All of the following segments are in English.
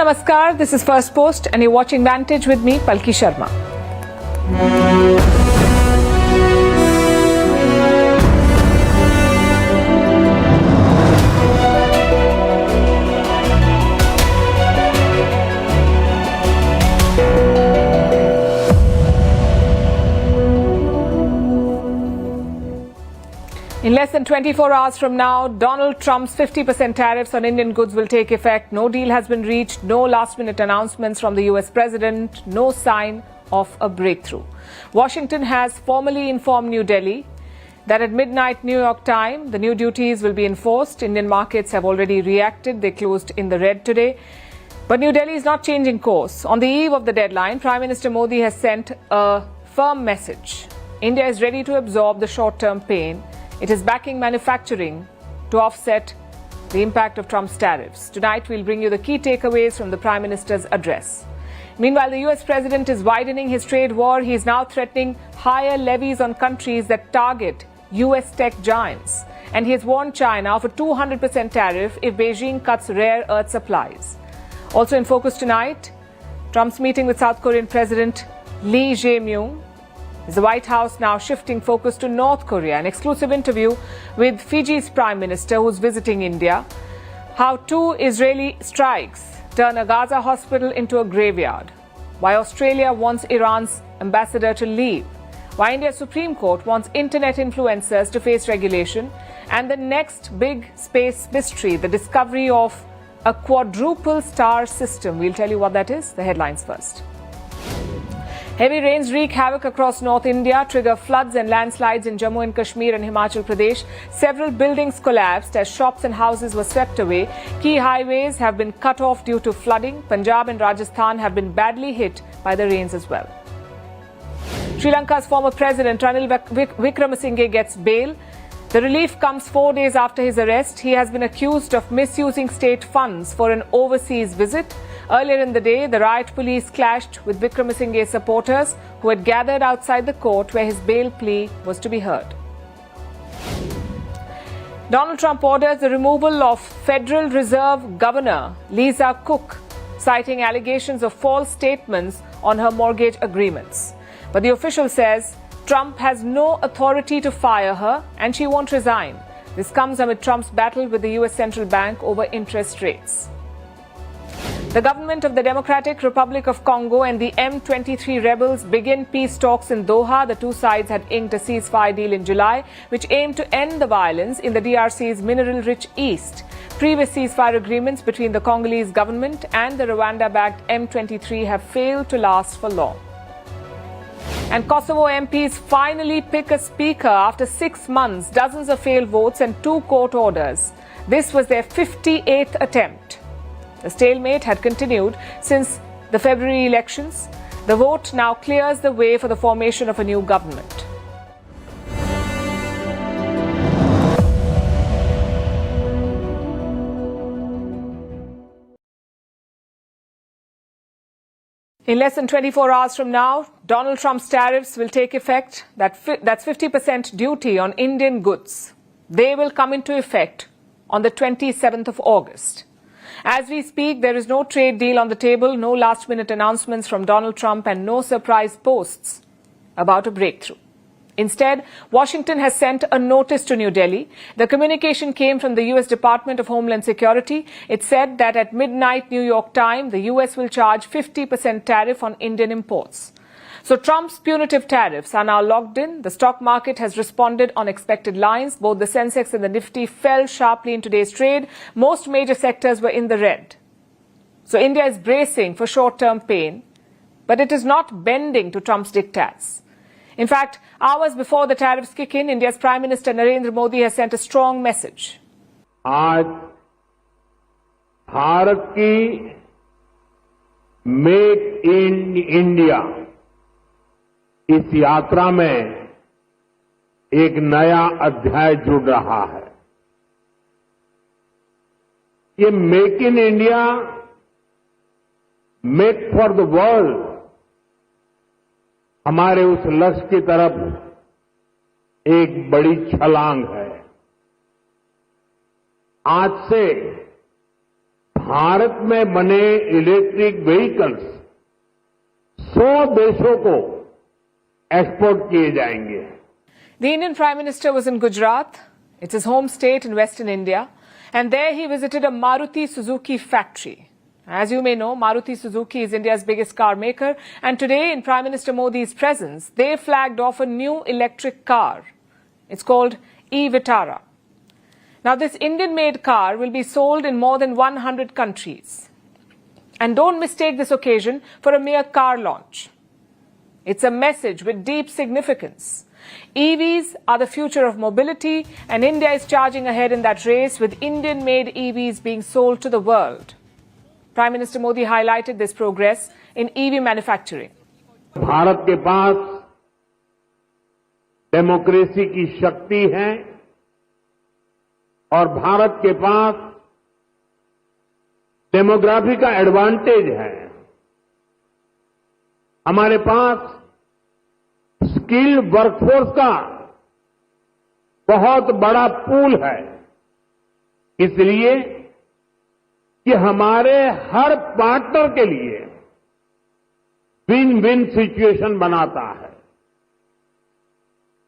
Namaskar, this is Firstpost and you're watching Vantage with me, Palki Sharma. In less than 24 hours from now, Donald Trump's 50% tariffs on Indian goods will take effect. No deal has been reached, no last-minute announcements from the US president, no sign of a breakthrough. Washington has formally informed New Delhi that at midnight New York time, the new duties will be enforced. Indian markets have already reacted. They closed in the red today. But New Delhi is not changing course. On the eve of the deadline, Prime Minister Modi has sent a firm message. India is ready to absorb the short-term pain. It is backing manufacturing to offset the impact of Trump's tariffs. Tonight, we'll bring you the key takeaways from the Prime Minister's address. Meanwhile, the US president is widening his trade war. He is now threatening higher levies on countries that target US tech giants. And he has warned China of a 200% tariff if Beijing cuts rare earth supplies. Also in focus tonight, Trump's meeting with South Korean President Lee Jae-myung. Is the White House now shifting focus to North Korea? An exclusive interview with Fiji's Prime Minister who's visiting India. How two Israeli strikes turn a Gaza hospital into a graveyard. Why Australia wants Iran's ambassador to leave. Why India's Supreme Court wants internet influencers to face regulation. And the next big space mystery, the discovery of a quadruple star system. We'll tell you what that is. The headlines first. Heavy rains wreak havoc across North India, trigger floods and landslides in Jammu and Kashmir and Himachal Pradesh. Several buildings collapsed as shops and houses were swept away. Key highways have been cut off due to flooding. Punjab and Rajasthan have been badly hit by the rains as well. Sri Lanka's former president Ranil Wickremesinghe gets bail. The relief comes 4 days after his arrest. He has been accused of misusing state funds for an overseas visit. Earlier in the day, the riot police clashed with Wickremesinghe's supporters who had gathered outside the court where his bail plea was to be heard. Donald Trump orders the removal of Federal Reserve Governor Lisa Cook, citing allegations of false statements on her mortgage agreements. But the official says Trump has no authority to fire her and she won't resign. This comes amid Trump's battle with the US Central Bank over interest rates. The government of the Democratic Republic of Congo and the M23 rebels begin peace talks in Doha. The two sides had inked a ceasefire deal in July, which aimed to end the violence in the DRC's mineral-rich east. Previous ceasefire agreements between the Congolese government and the Rwanda-backed M23 have failed to last for long. And Kosovo MPs finally pick a speaker after 6 months, dozens of failed votes and 2 court orders. This was their 58th attempt. The stalemate had continued since the February elections. The vote now clears the way for the formation of a new government. In less than 24 hours from now, Donald Trump's tariffs will take effect. That's 50% duty on Indian goods. They will come into effect on the 27th of August. As we speak, there is no trade deal on the table, no last-minute announcements from Donald Trump and no surprise posts about a breakthrough. Instead, Washington has sent a notice to New Delhi. The communication came from the U.S. Department of Homeland Security. It said that at midnight New York time, the U.S. will charge 50% tariff on Indian imports. So Trump's punitive tariffs are now locked in. The stock market has responded on expected lines. Both the Sensex and the Nifty fell sharply in today's trade. Most major sectors were in the red. So India is bracing for short-term pain, but it is not bending to Trump's diktats. In fact, hours before the tariffs kick in, India's Prime Minister Narendra Modi has sent a strong message. आज भारत की make in India इस यात्रा में एक नया अध्याय जुड़ रहा है। ये make in India, make for the world हमारे उस लक्ष्य की तरफ एक बड़ी छलांग है। आज से भारत में बने इलेक्ट्रिक व्हीकल्स 100 देशों को एक्सपोर्ट किए जाएंगे। The Indian Prime Minister was in Gujarat. It's his home state in western India. And there he visited a Maruti Suzuki factory. As you may know, Maruti Suzuki is India's biggest car maker. And today, in Prime Minister Modi's presence, they flagged off a new electric car. It's called e-Vitara. Now, this Indian-made car will be sold in more than 100 countries. And don't mistake this occasion for a mere car launch. It's a message with deep significance. EVs are the future of mobility, and India is charging ahead in that race with Indian-made EVs being sold to the world. Prime Minister Modi highlighted this progress in EV manufacturing. Bharat के पास democracy की शक्ति है और भारत के पास demography का advantage है। हमारे पास skilled workforce का बहुत बड़ा पूल है। इसलिए कि हमारे हर पार्टनर के लिए विन विन सिचुएशन बनाता है।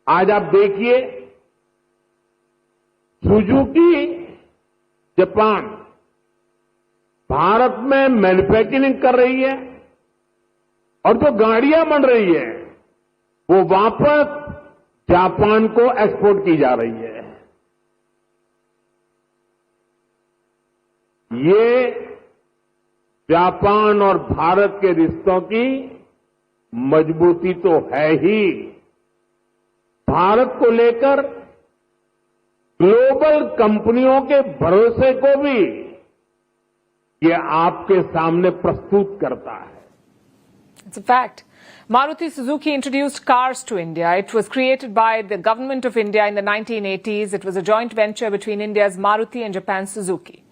आज आप देखिए, सुजुकी जापान भारत में मैन्युफैक्चरिंग कर रही है और जो गाड़ियां बन रही है वो वापस जापान को एक्सपोर्ट की जा रही है। ये जापान और भारत के रिश्तों की मजबूती तो है ही, भारत को लेकर ग्लोबल कंपनियों के भरोसे को भी ये आपके सामने प्रस्तुत करता है। It's a fact. Maruti Suzuki introduced cars to India. It was created by the government of India in the 1980s. It was a joint venture between India's Maruti and Japan's Suzuki.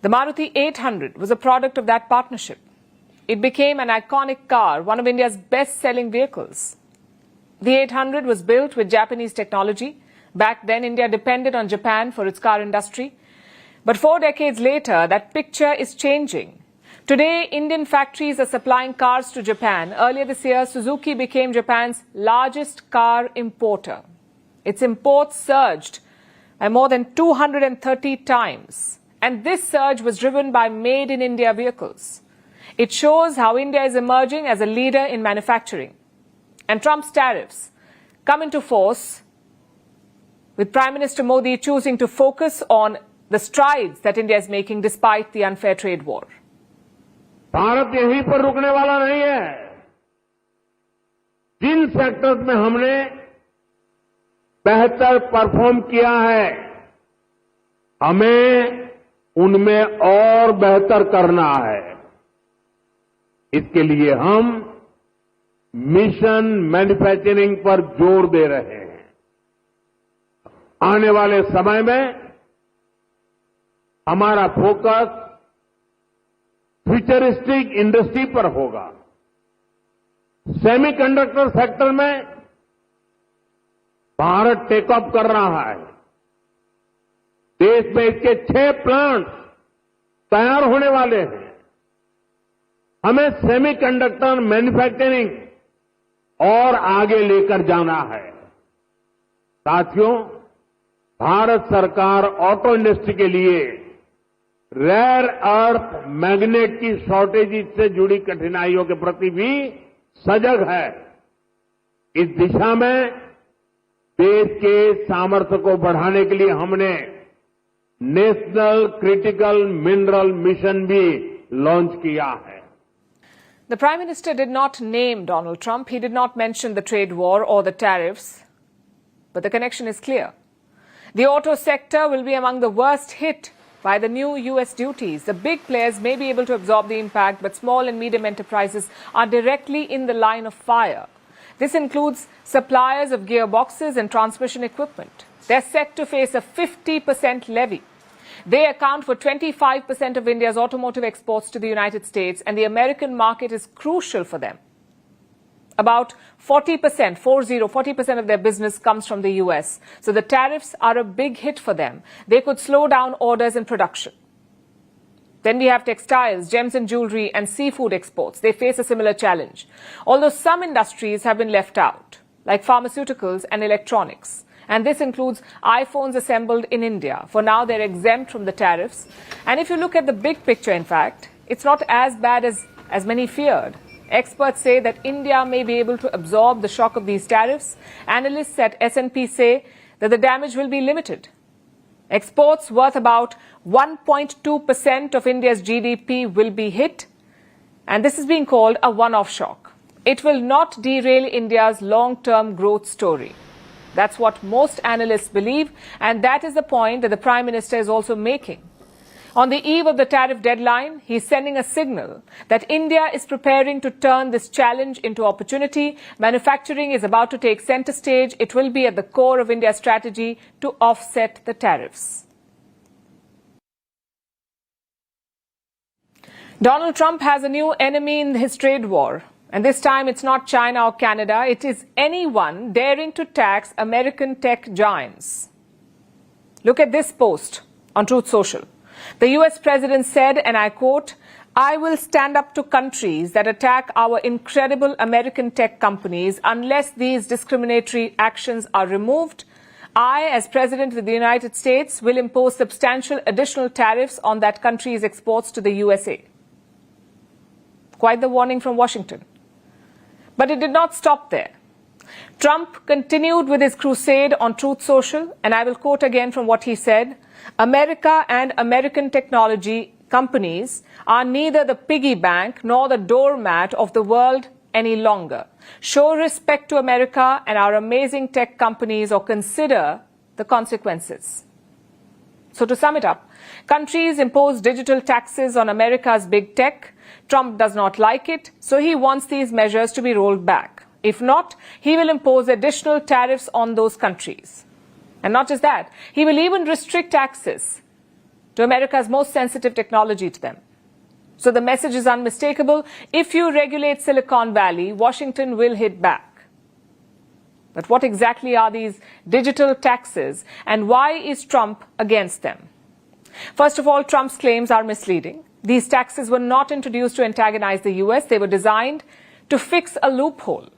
The Maruti 800 was a product of that partnership. It became an iconic car, one of India's best-selling vehicles. The 800 was built with Japanese technology. Back then, India depended on Japan for its car industry. But 4 decades later, that picture is changing. Today, Indian factories are supplying cars to Japan. Earlier this year, Suzuki became Japan's largest car importer. Its imports surged by more than 230 times. And this surge was driven by made-in-India vehicles. It shows how India is emerging as a leader in manufacturing. And Trump's tariffs come into force with Prime Minister Modi choosing to focus on the strides that India is making despite the unfair trade war. Bharat यहीं पर रुकने वाला नहीं है। जिन sectors में हमने बेहतर perform किया है, हमें उनमें और बेहतर करना है। इसके लिए हम मिशन मैन्युफैक्चरिंग पर जोर दे रहे हैं। आने वाले समय में हमारा फोकस फ्यूचरिस्टिक इंडस्ट्री पर होगा। सेमीकंडक्टर सेक्टर में भारत टेक ऑफ कर रहा है। देश में इसके 6 प्लांट्स तैयार होने वाले हैं। हमें सेमीकंडक्टर मैन्युफैक्चरिंग और आगे लेकर जाना है। साथियों, भारत सरकार ऑटो इंडस्ट्री के लिए रेयर अर्थ मैग्नेट की शॉर्टेज से जुड़ी कठिनाइयों के प्रति भी सजग है। इस दिशा में देश के सामर्थ्य को बढ़ाने के लिए हमने नेशनल क्रिटिकल मिनरल मिशन भी लॉन्च किया है। The Prime Minister did not name Donald Trump. He did not mention the trade war or the tariffs. But the connection is clear. The auto sector will be among the worst hit by the new US duties. The big players may be able to absorb the impact, but small and medium enterprises are directly in the line of fire. This includes suppliers of gearboxes and transmission equipment. They're set to face a 50% levy. They account for 25% of India's automotive exports to the United States, and the American market is crucial for them. About 40% of their business comes from the US. So the tariffs are a big hit for them. They could slow down orders and production. Then we have textiles, gems and jewelry, and seafood exports. They face a similar challenge. Although some industries have been left out, like pharmaceuticals and electronics. And this includes iPhones assembled in India. For now, they're exempt from the tariffs. And if you look at the big picture, in fact, it's not as bad as many feared. Experts say that India may be able to absorb the shock of these tariffs. Analysts at S&P say that the damage will be limited. Exports worth about 1.2% of India's GDP will be hit. And this is being called a one-off shock. It will not derail India's long-term growth story. That's what most analysts believe, and that is the point that the Prime Minister is also making. On the eve of the tariff deadline, he's sending a signal that India is preparing to turn this challenge into opportunity. Manufacturing is about to take center stage. It will be at the core of India's strategy to offset the tariffs. Donald Trump has a new enemy in his trade war. And this time it's not China or Canada, it is anyone daring to tax American tech giants. Look at this post on Truth Social. The US president said, and I quote, "I will stand up to countries that attack our incredible American tech companies unless these discriminatory actions are removed. I, as President of the United States, will impose substantial additional tariffs on that country's exports to the USA." Quite the warning from Washington. But it did not stop there. Trump continued with his crusade on Truth Social, and I will quote again from what he said, "America and American technology companies are neither the piggy bank nor the doormat of the world any longer. Show respect to America and our amazing tech companies or consider the consequences." So to sum it up, countries impose digital taxes on America's big tech. Trump does not like it, so he wants these measures to be rolled back. If not, he will impose additional tariffs on those countries. And not just that, he will even restrict access to America's most sensitive technology to them. So the message is unmistakable. If you regulate Silicon Valley, Washington will hit back. But what exactly are these digital taxes, and why is Trump against them? First of all, Trump's claims are misleading. These taxes were not introduced to antagonize the US. They were designed to fix a loophole.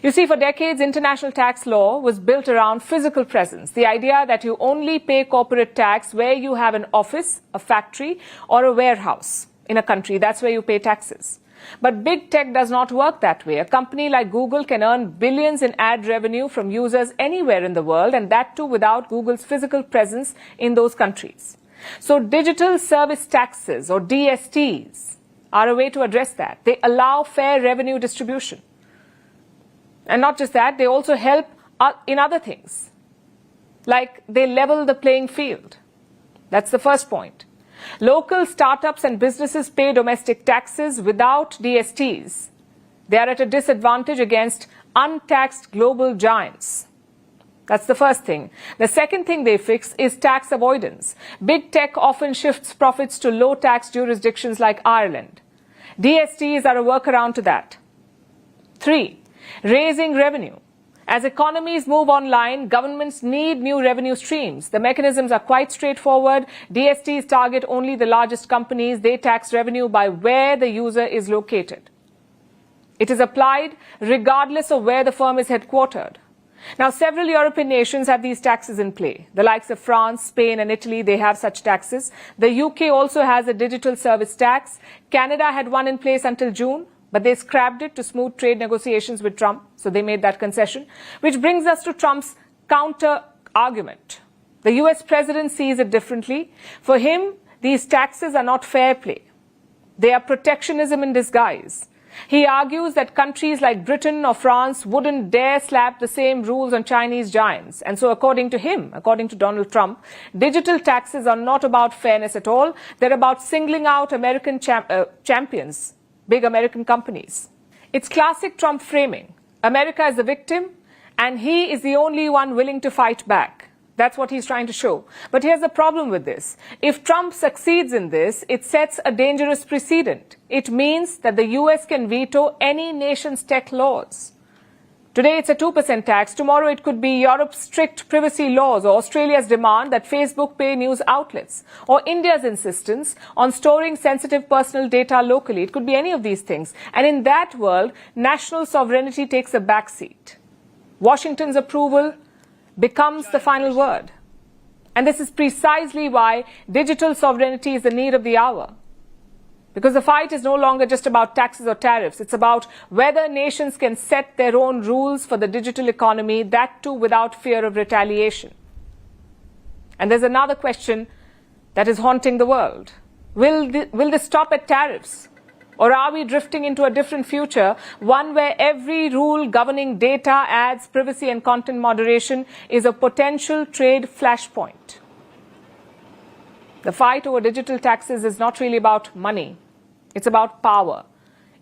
You see, for decades, international tax law was built around physical presence. The idea that you only pay corporate tax where you have an office, a factory, or a warehouse in a country. That's where you pay taxes. But big tech does not work that way. A company like Google can earn billions in ad revenue from users anywhere in the world, and that too without Google's physical presence in those countries. So digital service taxes, or DSTs, are a way to address that. They allow fair revenue distribution. And not just that, they also help in other things, like they level the playing field. That's the first point. Local startups and businesses pay domestic taxes without DSTs. They are at a disadvantage against untaxed global giants. That's the first thing. The second thing they fix is tax avoidance. Big tech often shifts profits to low-tax jurisdictions like Ireland. DSTs are a workaround to that. 3, raising revenue. As economies move online, governments need new revenue streams. The mechanisms are quite straightforward. DSTs target only the largest companies. They tax revenue by where the user is located. It is applied regardless of where the firm is headquartered. Now, several European nations have these taxes in play. The likes of France, Spain and Italy, they have such taxes. The UK also has a digital service tax. Canada had one in place until June, but they scrapped it to smooth trade negotiations with Trump. So they made that concession, which brings us to Trump's counter argument. The US president sees it differently. For him, these taxes are not fair play. They are protectionism in disguise. He argues that countries like Britain or France wouldn't dare slap the same rules on Chinese giants. And so according to him, according to Donald Trump, digital taxes are not about fairness at all. They're about singling out American champions, big American companies. It's classic Trump framing. America is the victim, and he is the only one willing to fight back. That's what he's trying to show. But here's the problem with this. If Trump succeeds in this, it sets a dangerous precedent. It means that the US can veto any nation's tech laws. Today it's a 2% tax. Tomorrow it could be Europe's strict privacy laws or Australia's demand that Facebook pay news outlets or India's insistence on storing sensitive personal data locally. It could be any of these things. And in that world, national sovereignty takes a backseat. Washington's approval becomes the final word. And this is precisely why digital sovereignty is the need of the hour. Because the fight is no longer just about taxes or tariffs. It's about whether nations can set their own rules for the digital economy, that too without fear of retaliation. And there's another question that is haunting the world. Will this stop at tariffs? Or are we drifting into a different future, one where every rule governing data, ads, privacy and content moderation is a potential trade flashpoint? The fight over digital taxes is not really about money. It's about power.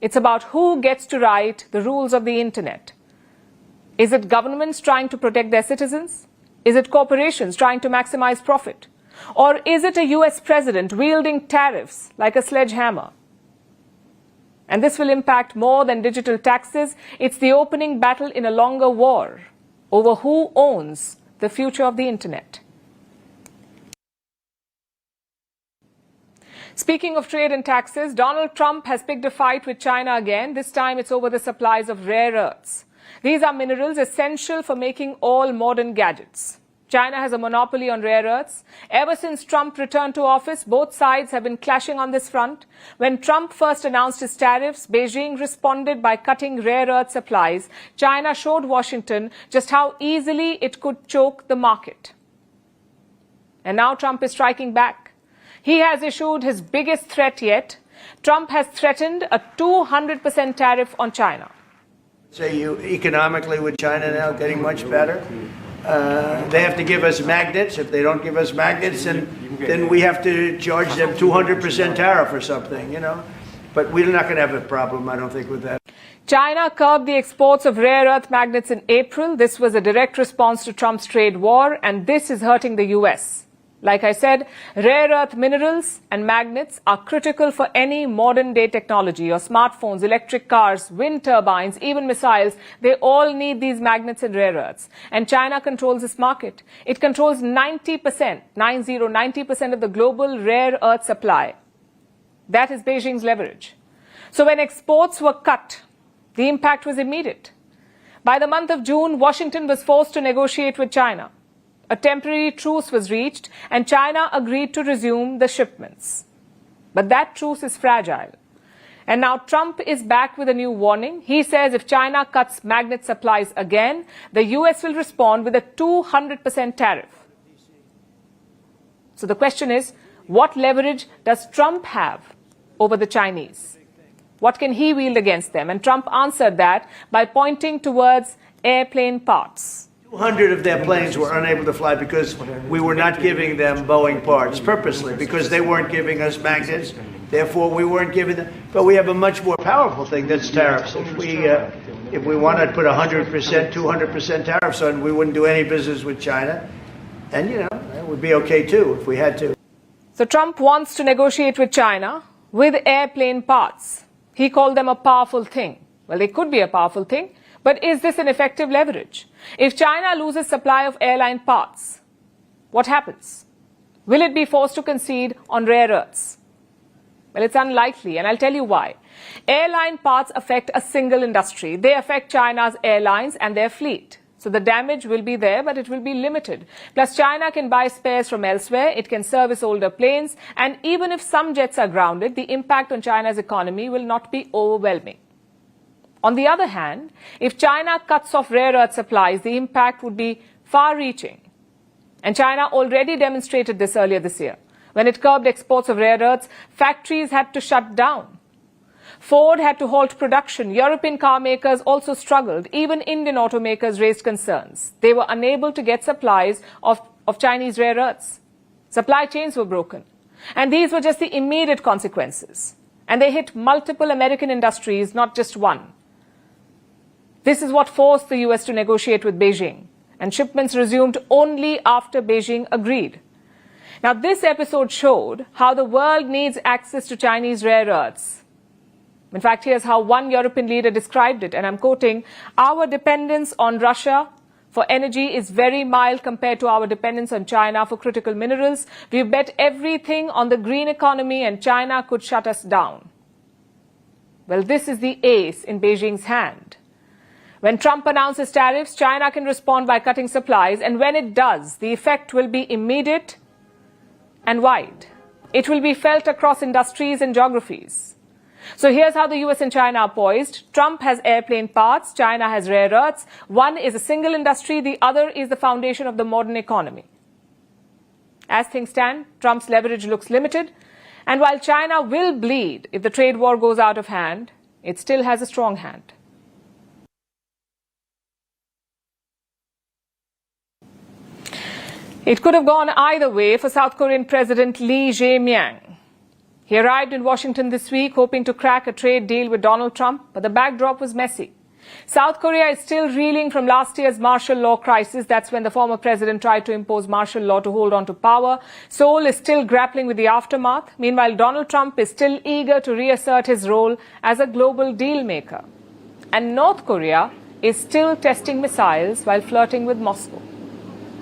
It's about who gets to write the rules of the internet. Is it governments trying to protect their citizens? Is it corporations trying to maximize profit? Or is it a US president wielding tariffs like a sledgehammer? And this will impact more than digital taxes. It's the opening battle in a longer war over who owns the future of the internet. Speaking of trade and taxes, Donald Trump has picked a fight with China again. This time it's over the supplies of rare earths. These are minerals essential for making all modern gadgets. China has a monopoly on rare earths. Ever since Trump returned to office, both sides have been clashing on this front. When Trump first announced his tariffs, Beijing responded by cutting rare earth supplies. China showed Washington just how easily it could choke the market. And now Trump is striking back. He has issued his biggest threat yet. Trump has threatened a 200% tariff on China. Say you economically with China now getting much better. They have to give us magnets. If they don't give us magnets, then we have to charge them 200% tariff or something, you know. But we're not going to have a problem, I don't think, with that. China curbed the exports of rare earth magnets in April. This was a direct response to Trump's trade war, and this is hurting the US. Like I said, rare earth minerals and magnets are critical for any modern day technology. Your smartphones, electric cars, wind turbines, even missiles, they all need these magnets and rare earths. And China controls this market. It controls 90% of the global rare earth supply. That is Beijing's leverage. So when exports were cut, the impact was immediate. By the month of June, Washington was forced to negotiate with China. A temporary truce was reached and China agreed to resume the shipments. But that truce is fragile. And now Trump is back with a new warning. He says if China cuts magnet supplies again, the US will respond with a 200% tariff. So the question is, what leverage does Trump have over the Chinese? What can he wield against them? And Trump answered that by pointing towards airplane parts. 200 of their planes were unable to fly because we were not giving them Boeing parts purposely, because they weren't giving us magnets. Therefore, we weren't giving them. But we have a much more powerful thing that's tariffs. If we wanted to put 100%, 200% tariffs on, we wouldn't do any business with China. And, you know, it would be okay, too, if we had to. So Trump wants to negotiate with China with airplane parts. He called them a powerful thing. Well, they could be a powerful thing. But is this an effective leverage? If China loses supply of airline parts, what happens? Will it be forced to concede on rare earths? Well, it's unlikely, and I'll tell you why. Airline parts affect a single industry. They affect China's airlines and their fleet. So the damage will be there, but it will be limited. Plus, China can buy spares from elsewhere. It can service older planes. And even if some jets are grounded, the impact on China's economy will not be overwhelming. On the other hand, if China cuts off rare earth supplies, the impact would be far-reaching. And China already demonstrated this earlier this year. When it curbed exports of rare earths, factories had to shut down. Ford had to halt production. European car makers also struggled. Even Indian automakers raised concerns. They were unable to get supplies of Chinese rare earths. Supply chains were broken. And these were just the immediate consequences. And they hit multiple American industries, not just one. This is what forced the US to negotiate with Beijing, and shipments resumed only after Beijing agreed. Now, this episode showed how the world needs access to Chinese rare earths. In fact, here's how one European leader described it, and I'm quoting, "Our dependence on Russia for energy is very mild compared to our dependence on China for critical minerals. We've bet everything on the green economy and China could shut us down." Well, this is the ace in Beijing's hand. When Trump announces tariffs, China can respond by cutting supplies, and when it does, the effect will be immediate and wide. It will be felt across industries and geographies. So here's how the US and China are poised. Trump has airplane parts, China has rare earths. One is a single industry, the other is the foundation of the modern economy. As things stand, Trump's leverage looks limited, and while China will bleed if the trade war goes out of hand, it still has a strong hand. It could have gone either way for South Korean President Lee Jae-myung. He arrived in Washington this week hoping to crack a trade deal with Donald Trump, but the backdrop was messy. South Korea is still reeling from last year's martial law crisis. That's when the former president tried to impose martial law to hold on to power. Seoul is still grappling with the aftermath. Meanwhile, Donald Trump is still eager to reassert his role as a global deal maker. And North Korea is still testing missiles while flirting with Moscow.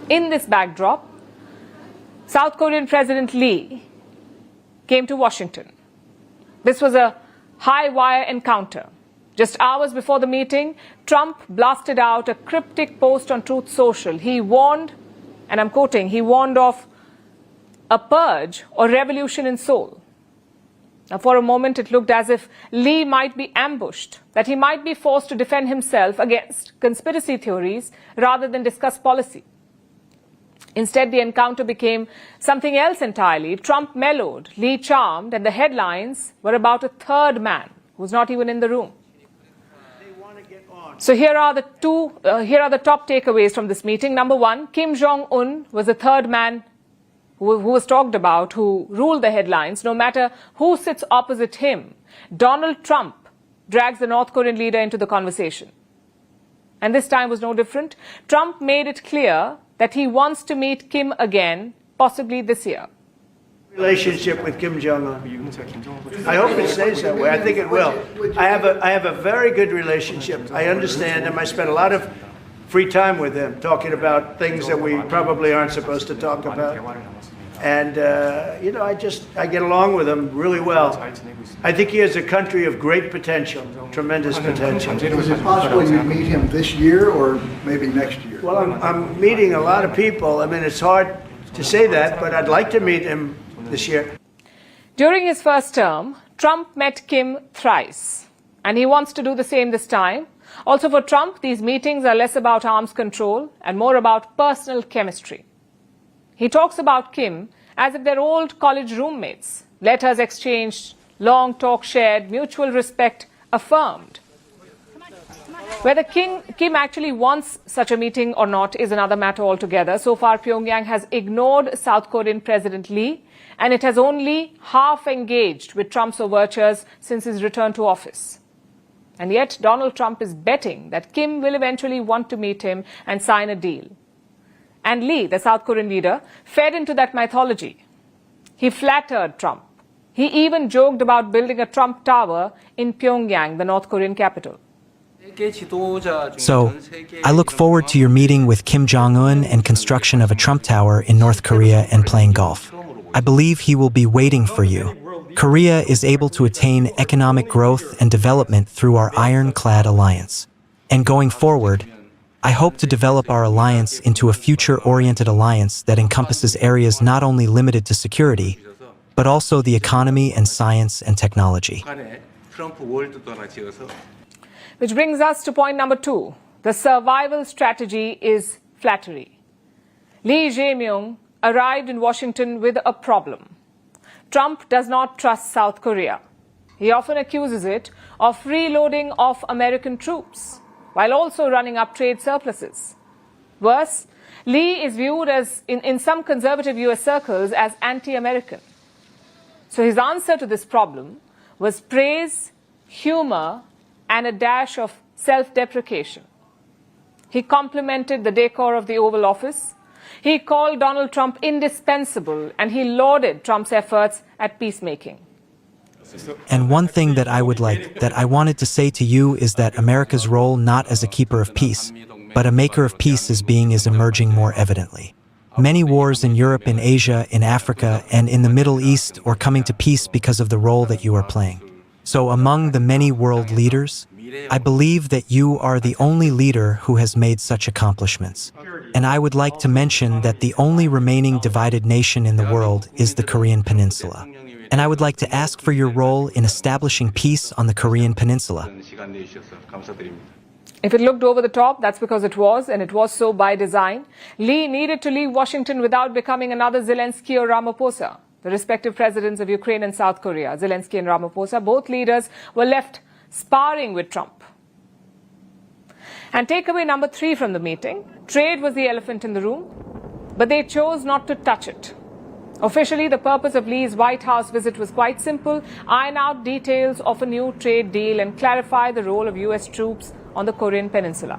In this backdrop, South Korean President Lee came to Washington. This was a high-wire encounter. Just hours before the meeting, Trump blasted out a cryptic post on Truth Social. He warned, and I'm quoting, he warned of a purge or revolution in Seoul. Now, for a moment, it looked as if Lee might be ambushed, that he might be forced to defend himself against conspiracy theories rather than discuss policy. Instead, the encounter became something else entirely. Trump mellowed, Lee charmed, and the headlines were about a third man who was not even in the room. So here are the top takeaways from this meeting. Number one, Kim Jong-un was the third man who was talked about, who ruled the headlines. No matter who sits opposite him, Donald Trump drags the North Korean leader into the conversation. And this time was no different. Trump made it clear that he wants to meet Kim again, possibly this year. Relationship with Kim Jong-un. I hope it stays that way. I think it will. I have a very good relationship. I understand him. I spent a lot of free time with him talking about things that we probably aren't supposed to talk about. And, I get along with him really well. I think he has a country of great potential, tremendous potential. Is it possible you meet him this year or maybe next year? Well, I'm meeting a lot of people. I mean, it's hard to say that, but I'd like to meet him this year. During his first term, Trump met Kim thrice, and he wants to do the same this time. Also for Trump, these meetings are less about arms control and more about personal chemistry. He talks about Kim as if they're old college roommates, letters exchanged, long talk shared, mutual respect affirmed. Whether Kim actually wants such a meeting or not is another matter altogether. So far, Pyongyang has ignored South Korean President Lee, and it has only half engaged with Trump's overtures since his return to office. And yet, Donald Trump is betting that Kim will eventually want to meet him and sign a deal. And Lee, the South Korean leader, fed into that mythology. He flattered Trump. He even joked about building a Trump Tower in Pyongyang, the North Korean capital. So, I look forward to your meeting with Kim Jong-un and construction of a Trump Tower in North Korea and playing golf. I believe he will be waiting for you. Korea is able to attain economic growth and development through our ironclad alliance. And going forward, I hope to develop our alliance into a future-oriented alliance that encompasses areas not only limited to security, but also the economy and science and technology. Which brings us to point number 2. The survival strategy is flattery. Lee Jae-myung arrived in Washington with a problem. Trump does not trust South Korea. He often accuses it of freeloading of American troops, while also running up trade surpluses. Worse, Lee is viewed as, in some conservative US circles, as anti-American. So his answer to this problem was praise, humor, and a dash of self-deprecation. He complimented the decor of the Oval Office. He called Donald Trump indispensable, and he lauded Trump's efforts at peacemaking. And one thing that I wanted to say to you is that America's role not as a keeper of peace, but a maker of peace is emerging more evidently. Many wars in Europe, in Asia, in Africa, and in the Middle East are coming to peace because of the role that you are playing. So among the many world leaders, I believe that you are the only leader who has made such accomplishments. And I would like to mention that the only remaining divided nation in the world is the Korean Peninsula. And I would like to ask for your role in establishing peace on the Korean Peninsula. If it looked over the top, that's because it was, and it was so by design. Lee needed to leave Washington without becoming another Zelensky or Ramaphosa, the respective presidents of Ukraine and South Korea. Zelensky and Ramaphosa, both leaders were left sparring with Trump. And takeaway number 3 from the meeting, trade was the elephant in the room, but they chose not to touch it. Officially, the purpose of Lee's White House visit was quite simple: iron out details of a new trade deal and clarify the role of US troops on the Korean Peninsula.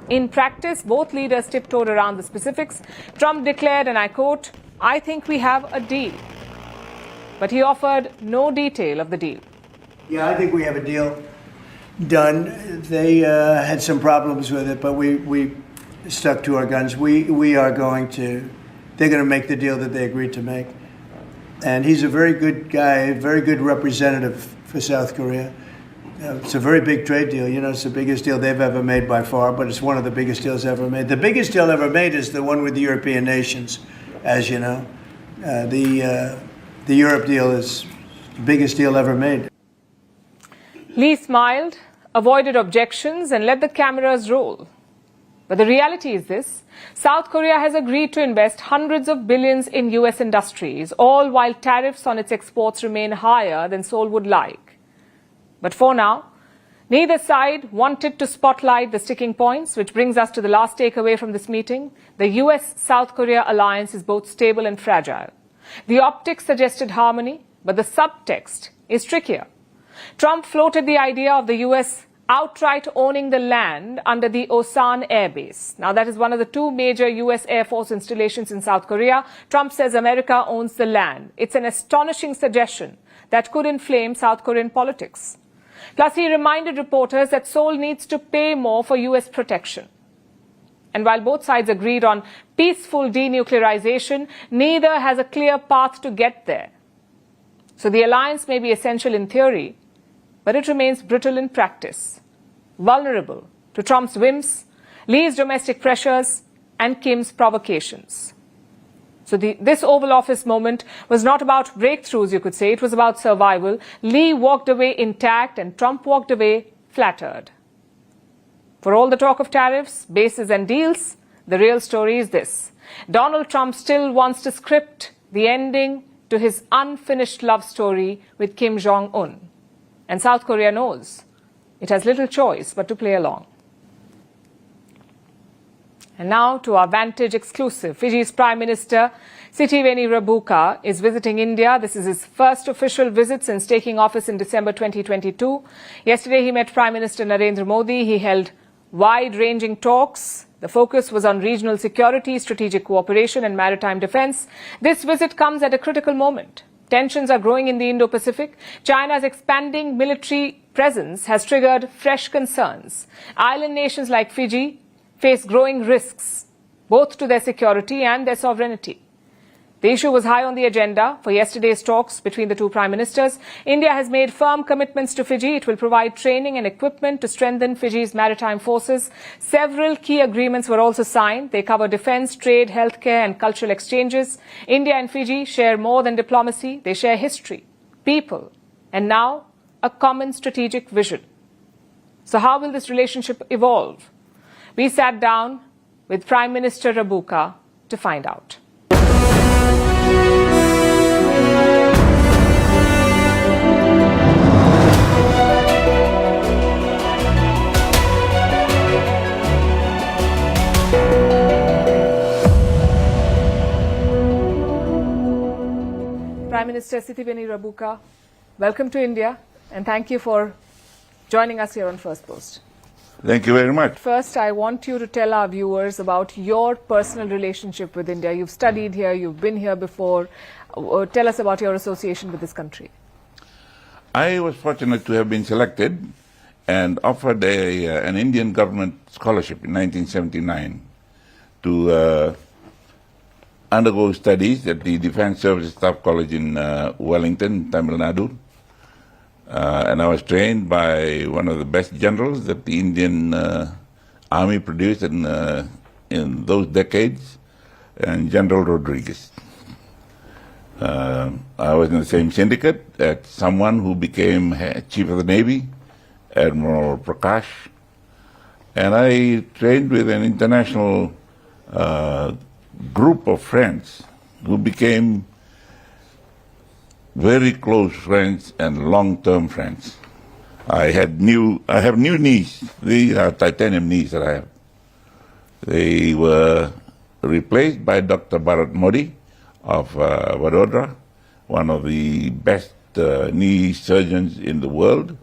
In practice, both leaders tiptoed around the specifics. Trump declared, and I quote, "I think we have a deal." But he offered no detail of the deal. Yeah, I think we have a deal done. They had some problems with it, but we stuck to our guns. They're going to make the deal that they agreed to make. And he's a very good guy, a very good representative for South Korea. It's a very big trade deal. You know, it's the biggest deal they've ever made by far, but it's one of the biggest deals ever made. The biggest deal ever made is the one with the European nations, as you know. The Europe deal is the biggest deal ever made. Lee smiled, avoided objections, and let the cameras roll. But the reality is this: South Korea has agreed to invest hundreds of billions in US industries, all while tariffs on its exports remain higher than Seoul would like. But for now, neither side wanted to spotlight the sticking points, which brings us to the last takeaway from this meeting. The US-South Korea alliance is both stable and fragile. The optics suggested harmony, but the subtext is trickier. Trump floated the idea of the US outright owning the land under the Osan Air Base. Now, that is one of the 2 major US Air Force installations in South Korea. Trump says America owns the land. It's an astonishing suggestion that could inflame South Korean politics. Plus, he reminded reporters that Seoul needs to pay more for US protection. And while both sides agreed on peaceful denuclearization, neither has a clear path to get there. So the alliance may be essential in theory, but it remains brittle in practice, vulnerable to Trump's whims, Lee's domestic pressures, and Kim's provocations. So this Oval Office moment was not about breakthroughs, you could say. It was about survival. Lee walked away intact, and Trump walked away flattered. For all the talk of tariffs, bases, and deals, the real story is this: Donald Trump still wants to script the ending to his unfinished love story with Kim Jong-un. And South Korea knows it has little choice but to play along. And now to our Vantage exclusive. Fiji's Prime Minister Sitiveni Rabuka is visiting India. This is his first official visit since taking office in December 2022. Yesterday he met Prime Minister Narendra Modi. He held wide-ranging talks. The focus was on regional security, strategic cooperation and maritime defense. This visit comes at a critical moment. Tensions are growing in the Indo-Pacific. China's expanding military presence has triggered fresh concerns. Island nations like Fiji face growing risks, both to their security and their sovereignty. The issue was high on the agenda for yesterday's talks between the 2 prime ministers. India has made firm commitments to Fiji. It will provide training and equipment to strengthen Fiji's maritime forces. Several key agreements were also signed. They cover defense, trade, healthcare, and cultural exchanges. India and Fiji share more than diplomacy. They share history, people, and now a common strategic vision. So how will this relationship evolve? We sat down with Prime Minister Rabuka to find out. Prime Minister Sitiveni Rabuka, welcome to India, and thank you for joining us here on Firstpost. Thank you very much. First, I want you to tell our viewers about your personal relationship with India. You've studied here, you've been here before. Tell us about your association with this country. I was fortunate to have been selected and offered an Indian government scholarship in 1979 to undergo studies at the Defense Services Staff College in Wellington, Tamil Nadu. And I was trained by one of the best generals that the Indian Army produced in those decades, and General Rodriguez. I was in the same syndicate as someone who became Chief of the Navy, Admiral Prakash, and I trained with an international group of friends who became very close friends and long-term friends. I have new knees. These are titanium knees that I have. They were replaced by Dr. Bharat Modi of Vadodara, one of the best knee surgeons in the world.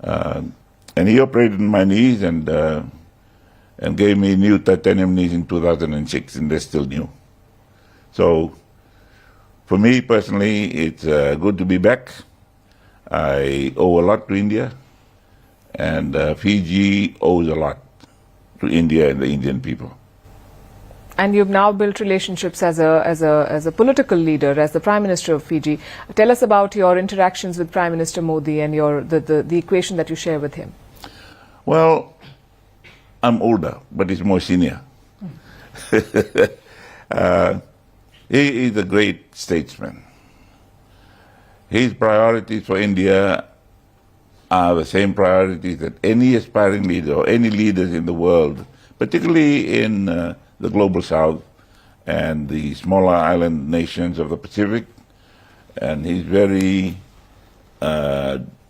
And he operated my knees and gave me new titanium knees in 2006, and they're still new. So, for me personally, it's good to be back. I owe a lot to India, and Fiji owes a lot to India and the Indian people. And you've now built relationships as a political leader, as the Prime Minister of Fiji. Tell us about your interactions with Prime Minister Modi and the equation that you share with him. Well, I'm older, but he's more senior. He is a great statesman. His priorities for India are the same priorities that any aspiring leader or any leaders in the world, particularly in the global south and the smaller island nations of the Pacific. And he's very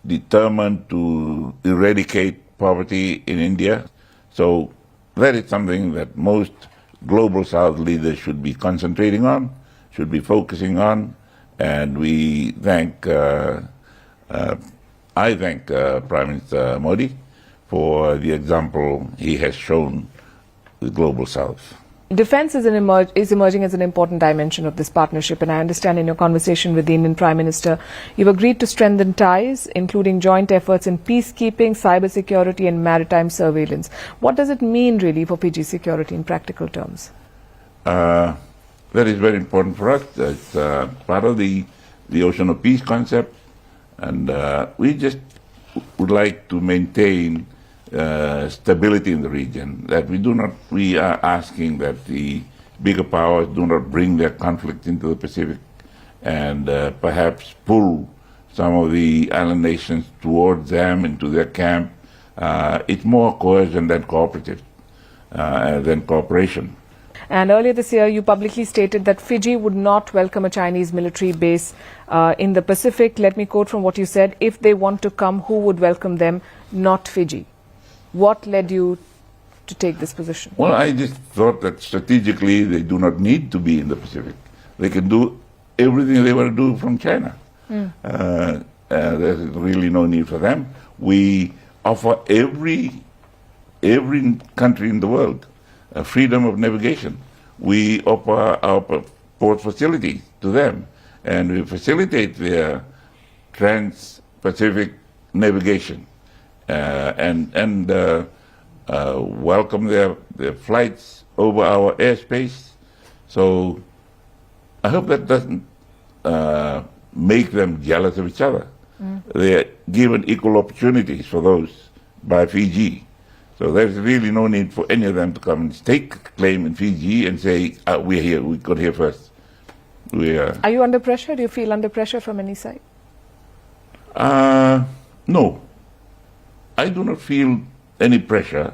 determined to eradicate poverty in India. So that is something that most global south leaders should be concentrating on, should be focusing on. And we thank, I thank Prime Minister Modi for the example he has shown the global south. Defence is emerging as an important dimension of this partnership, and I understand in your conversation with the Indian Prime Minister, you've agreed to strengthen ties, including joint efforts in peacekeeping, cybersecurity and maritime surveillance. What does it mean really for Fiji's security in practical terms? That is very important for us. It's part of the Ocean of Peace concept, and we just would like to maintain stability in the region, that we are asking that the bigger powers do not bring their conflict into the Pacific and perhaps pull some of the island nations towards them into their camp. It's more coercion than cooperation. And earlier this year, you publicly stated that Fiji would not welcome a Chinese military base in the Pacific. Let me quote from what you said: if they want to come, who would welcome them, not Fiji? What led you to take this position? Well, I just thought that strategically they do not need to be in the Pacific. They can do everything they want to do from China. There's really no need for them. We offer every country in the world freedom of navigation. We offer our port facilities to them, and we facilitate their trans-Pacific navigation. And welcome their flights over our airspace. So I hope that doesn't make them jealous of each other. They are given equal opportunities for those by Fiji. So there's really no need for any of them to come and stake claim in Fiji and say, we're here, we got here first. Are you under pressure? Do you feel under pressure from any side? No. I do not feel any pressure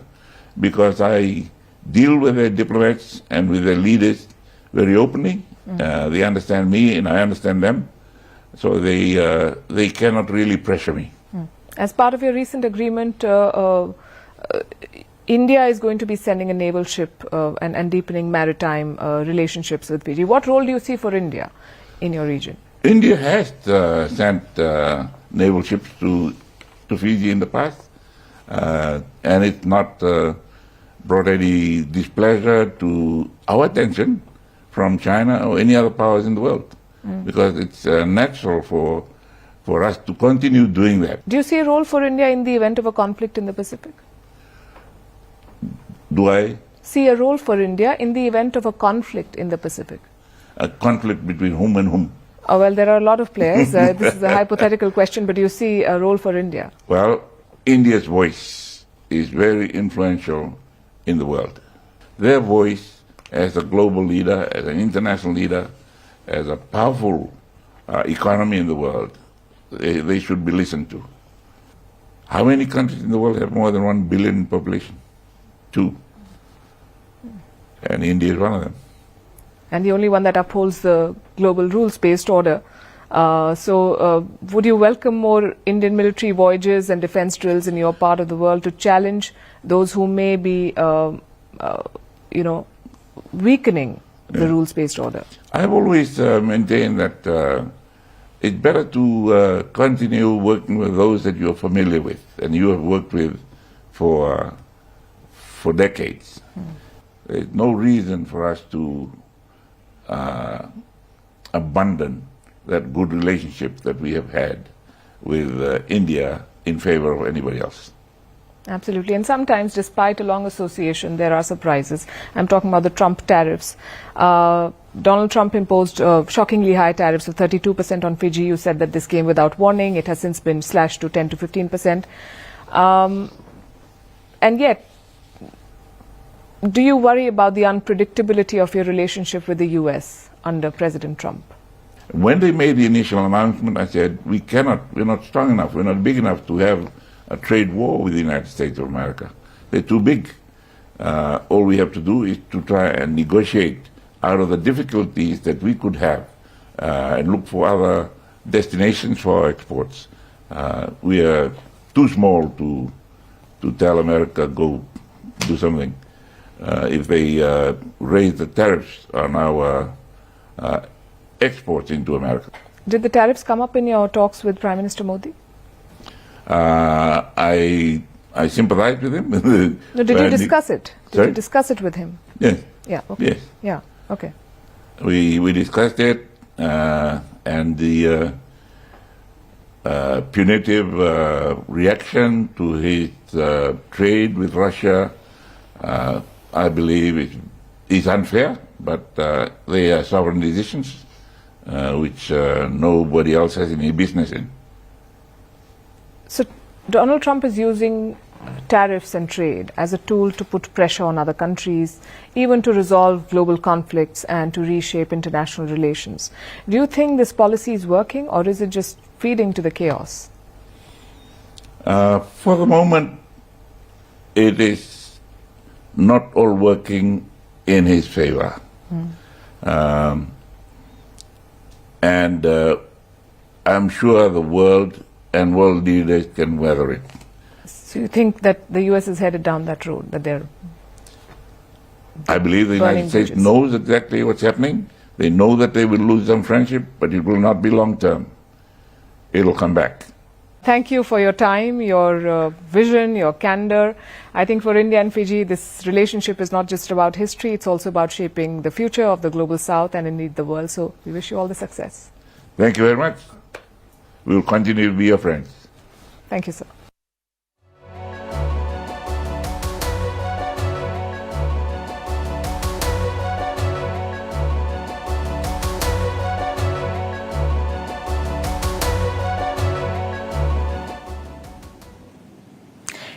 because I deal with their diplomats and with their leaders very openly. They understand me and I understand them. So they cannot really pressure me. As part of your recent agreement, India is going to be sending a naval ship and deepening maritime relationships with Fiji. What role do you see for India in your region? India has sent naval ships to Fiji in the past. And it's not brought any displeasure to our attention from China or any other powers in the world, because it's natural for for us to continue doing that. Do you see a role for India in the event of a conflict in the Pacific? Do I? See a role for India in the event of a conflict in the Pacific? A conflict between whom and whom? Oh, well, there are a lot of players. This is a hypothetical question, but do you see a role for India? Well, India's voice is very influential in the world. Their voice as a global leader, as an international leader, as a powerful economy in the world, they should be listened to. How many countries in the world have more than 1 billion population? 2. And India is one of them. And the only one that upholds the global rules-based order. Would you welcome more Indian military voyages and defense drills in your part of the world to challenge those who may be, weakening the rules-based order? I've always maintained that it's better to continue working with those that you're familiar with and you have worked with for decades. There's no reason for us to abandon that good relationship that we have had with India in favor of anybody else. Absolutely. And sometimes, despite a long association, there are surprises. I'm talking about the Trump tariffs. Donald Trump imposed shockingly high tariffs of 32% on Fiji. You said that this came without warning. It has since been slashed to 10 to 15%. And yet, do you worry about the unpredictability of your relationship with the US under President Trump? When they made the initial announcement, I said, we're not strong enough, we're not big enough to have a trade war with the United States of America. They're too big. All we have to do is to try and negotiate out of the difficulties that we could have and look for other destinations for our exports. We are too small to tell America, go do something. If they raise the tariffs on our exports into America. Did the tariffs come up in your talks with Prime Minister Modi? I sympathize with him. No, did you discuss it? Did you discuss it with him? Yes. Yeah. Okay. Yes. Yeah. Okay. We discussed it, and the punitive reaction to his trade with Russia, I believe, is unfair. But they are sovereign decisions, which nobody else has any business in. So Donald Trump is using tariffs and trade as a tool to put pressure on other countries, even to resolve global conflicts and to reshape international relations. Do you think this policy is working, or is it just feeding to the chaos? For the moment, it is not all working in his favor. And I'm sure the world and world leaders can weather it. So you think that the US is headed down that road, that they're I believe the United States bridges. knows exactly what's happening. They know that they will lose some friendship, but it will not be long term. It'll come back. Thank you for your time, your vision, your candor. I think for India and Fiji, this relationship is not just about history, it's also about shaping the future of the global south and indeed the world. So we wish you all the success. Thank you very much. We will continue to be your friends. Thank you, sir.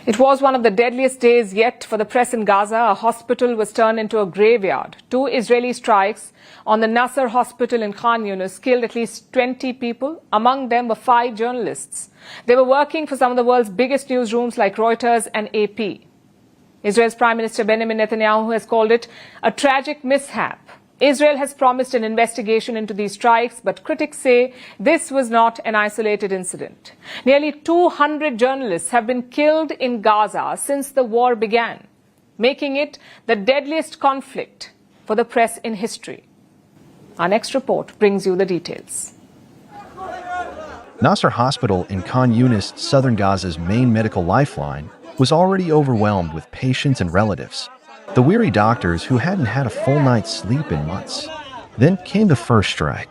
It was one of the deadliest days yet for the press in Gaza. A hospital was turned into a graveyard. 2 Israeli strikes on the Nasser hospital in Khan Yunis killed at least 20 people. Among them were 5 journalists. They were working for some of the world's biggest newsrooms like Reuters and AP. Israel's Prime Minister Benjamin Netanyahu has called it a tragic mishap. Israel has promised an investigation into these strikes, but critics say this was not an isolated incident. Nearly 200 journalists have been killed in Gaza since the war began, making it the deadliest conflict for the press in history. Our next report brings you the details. Nasser Hospital in Khan Yunis, southern Gaza's main medical lifeline, was already overwhelmed with patients and relatives. The weary doctors who hadn't had a full night's sleep in months. Then came the first strike.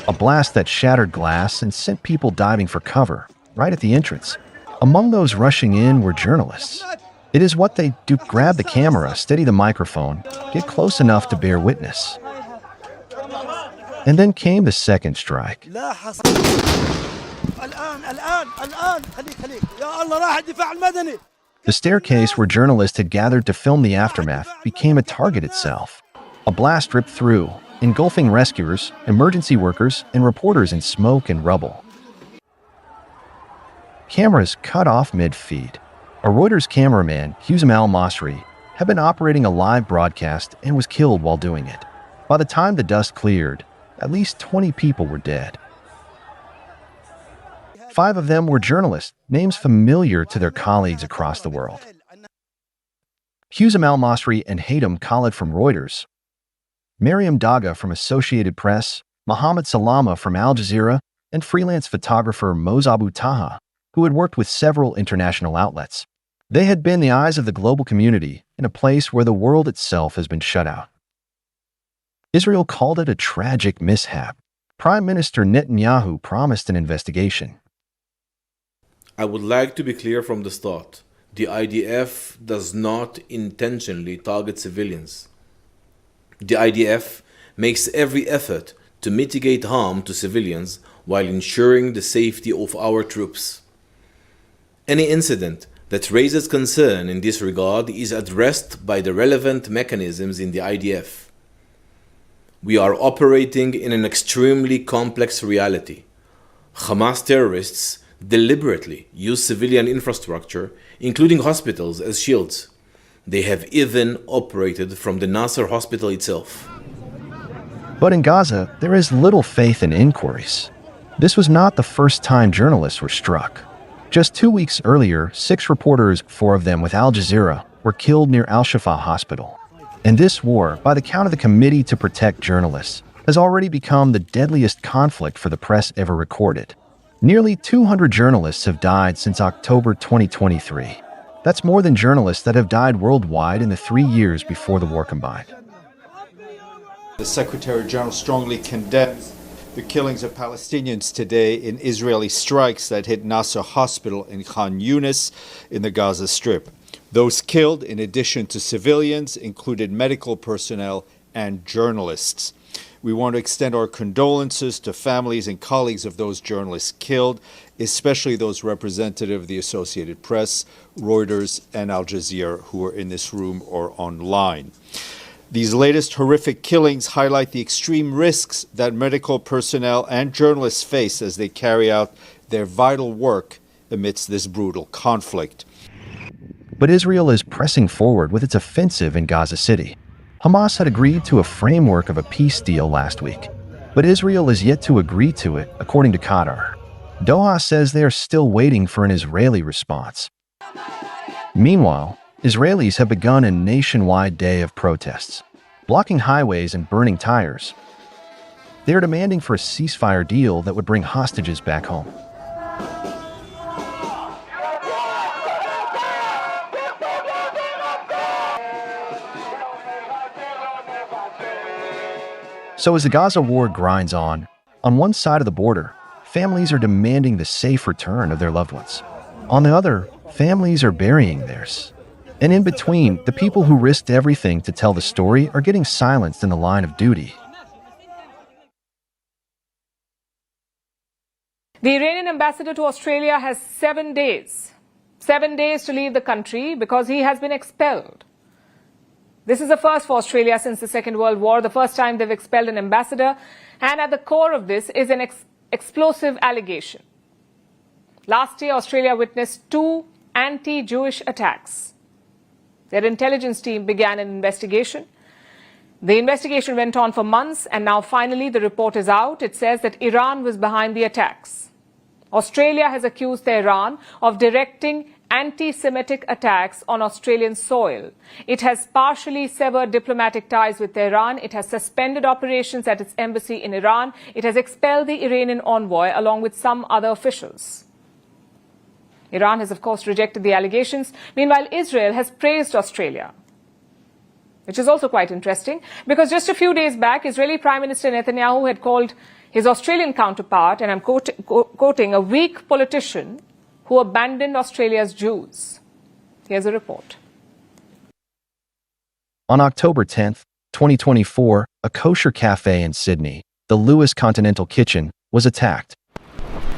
a blast that shattered glass and sent people diving for cover right at the entrance. Among those rushing in were journalists. It is what they do: grab the camera, steady the microphone, get close enough to bear witness. And then came the second strike. The staircase where journalists had gathered to film the aftermath became a target itself. A blast ripped through, engulfing rescuers, emergency workers, and reporters in smoke and rubble. Cameras cut off mid-feed. A Reuters cameraman, Husam al-Masri, had been operating a live broadcast and was killed while doing it. By the time the dust cleared, at least 20 people were dead. 5 of them were journalists, names familiar to their colleagues across the world. Husam al-Masri and Haitham Khalid from Reuters, Mariam Daga from Associated Press, Mohammed Salama from Al Jazeera, and freelance photographer Moz Abu Taha, who had worked with several international outlets. They had been the eyes of the global community in a place where the world itself has been shut out. Israel called it a tragic mishap. Prime Minister Netanyahu promised an investigation. I would like to be clear from the start. The IDF does not intentionally target civilians. The IDF makes every effort to mitigate harm to civilians while ensuring the safety of our troops. Any incident that raises concern in this regard is addressed by the relevant mechanisms in the IDF. We are operating in an extremely complex reality. Hamas terrorists deliberately use civilian infrastructure, including hospitals, as shields. They have even operated from the Nasser hospital itself. But in Gaza, there is little faith in inquiries. This was not the first time journalists were struck. Just 2 weeks earlier, 6 reporters, 4 of them with Al Jazeera, were killed near Al-Shifa Hospital. And this war, by the count of the Committee to Protect Journalists, has already become the deadliest conflict for the press ever recorded. Nearly 200 journalists have died since October 2023. That's more than journalists that have died worldwide in the 3 years before the war combined. The Secretary General strongly condemns the killings of Palestinians today in Israeli strikes that hit Nasser Hospital in Khan Yunis in the Gaza Strip. Those killed, in addition to civilians, included medical personnel and journalists. We want to extend our condolences to families and colleagues of those journalists killed, especially those representative of the Associated Press, Reuters, and Al Jazeera who are in this room or online. These latest horrific killings highlight the extreme risks that medical personnel and journalists face as they carry out their vital work amidst this brutal conflict. But Israel is pressing forward with its offensive in Gaza City. Hamas had agreed to a framework of a peace deal last week, but Israel is yet to agree to it, according to Qatar. Doha says they are still waiting for an Israeli response. Meanwhile, Israelis have begun a nationwide day of protests, blocking highways and burning tires. They are demanding for a ceasefire deal that would bring hostages back home. So as the Gaza war grinds on one side of the border, families are demanding the safe return of their loved ones. On the other, families are burying theirs. And in between, the people who risked everything to tell the story are getting silenced in the line of duty. The Iranian ambassador to Australia has 7 days. 7 days to leave the country because he has been expelled. This is a first for Australia since the Second World War, the first time they've expelled an ambassador. And at the core of this is an explosive allegation. Last year, Australia witnessed 2 anti-Jewish attacks. Their intelligence team began an investigation. The investigation went on for months, and now finally the report is out. It says that Iran was behind the attacks. Australia has accused Tehran of directing anti-Semitic attacks on Australian soil. It has partially severed diplomatic ties with Tehran. It has suspended operations at its embassy in Iran. It has expelled the Iranian envoy along with some other officials. Iran has, of course, rejected the allegations. Meanwhile, Israel has praised Australia, which is also quite interesting because just a few days back, Israeli Prime Minister Netanyahu had called his Australian counterpart, and I'm quoting, a weak politician who abandoned Australia's Jews. Here's a report. On October 10th, 2024, a kosher cafe in Sydney, the Lewis Continental Kitchen, was attacked.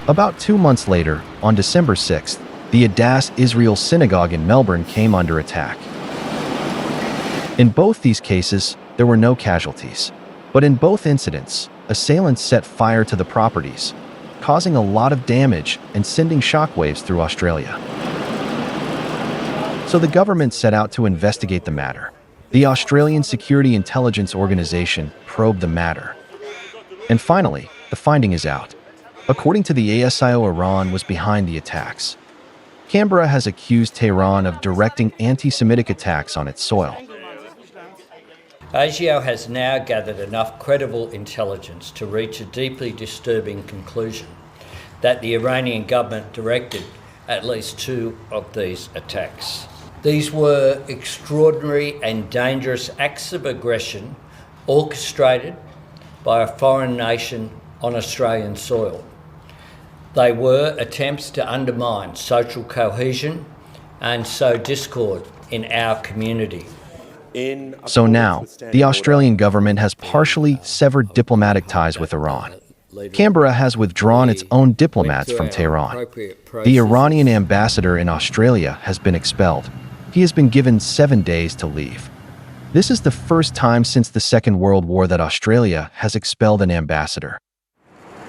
About 2 months later, on December 6th, the Adass Israel Synagogue in Melbourne came under attack. In both these cases, there were no casualties. But in both incidents, assailants set fire to the properties, causing a lot of damage and sending shockwaves through Australia. So the government set out to investigate the matter. The Australian Security Intelligence Organisation probed the matter. And finally, the finding is out. According to the ASIO, Iran was behind the attacks. Canberra has accused Tehran of directing anti-Semitic attacks on its soil. ASIO has now gathered enough credible intelligence to reach a deeply disturbing conclusion that the Iranian government directed at least 2 of these attacks. These were extraordinary and dangerous acts of aggression orchestrated by a foreign nation on Australian soil. They were attempts to undermine social cohesion and sow discord in our community. So now, the Australian government has partially severed diplomatic ties with Iran. Canberra has withdrawn its own diplomats from Tehran. The Iranian ambassador in Australia has been expelled. He has been given 7 days to leave. This is the first time since the Second World War that Australia has expelled an ambassador.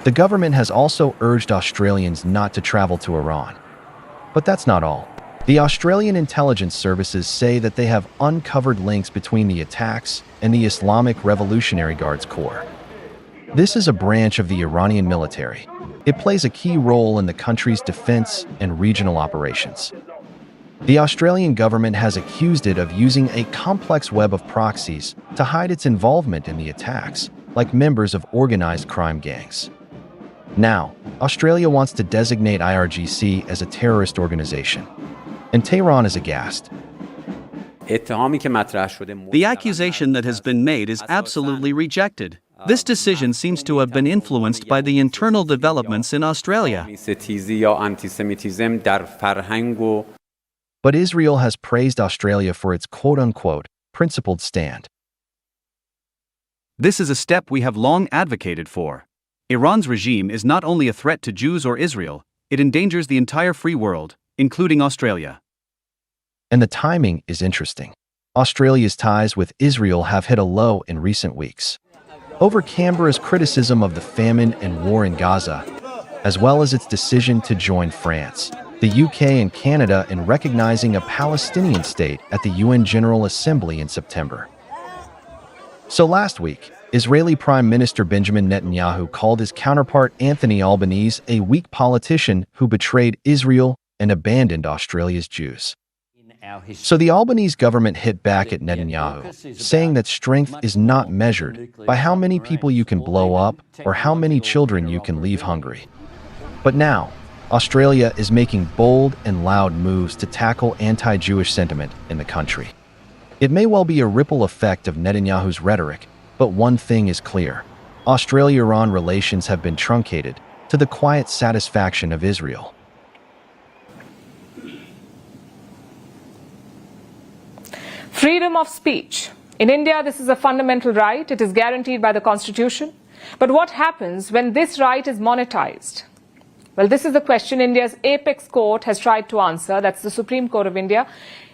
The government has also urged Australians not to travel to Iran. But that's not all. The Australian intelligence services say that they have uncovered links between the attacks and the Islamic Revolutionary Guards Corps. This is a branch of the Iranian military. It plays a key role in the country's defense and regional operations. The Australian government has accused it of using a complex web of proxies to hide its involvement in the attacks, like members of organized crime gangs. Now, Australia wants to designate IRGC as a terrorist organization. And Tehran is aghast. The accusation that has been made is absolutely rejected. This decision seems to have been influenced by the internal developments in Australia. But Israel has praised Australia for its quote-unquote principled stand. This is a step we have long advocated for. Iran's regime is not only a threat to Jews or Israel, it endangers the entire free world, including Australia. And the timing is interesting. Australia's ties with Israel have hit a low in recent weeks. Over Canberra's criticism of the famine and war in Gaza, as well as its decision to join France, the UK and Canada in recognizing a Palestinian state at the UN General Assembly in September. So last week, Israeli Prime Minister Benjamin Netanyahu called his counterpart Anthony Albanese a weak politician who betrayed Israel and abandoned Australia's Jews. So the Albanese government hit back at Netanyahu, saying that strength is not measured by how many people you can blow up or how many children you can leave hungry. But now, Australia is making bold and loud moves to tackle anti-Jewish sentiment in the country. It may well be a ripple effect of Netanyahu's rhetoric, but one thing is clear. Australia-Iran relations have been truncated to the quiet satisfaction of Israel. Freedom of speech. In India, this is a fundamental right. It is guaranteed by the Constitution. But what happens when this right is monetized? Well, this is the question India's apex court has tried to answer. That's the Supreme Court of India.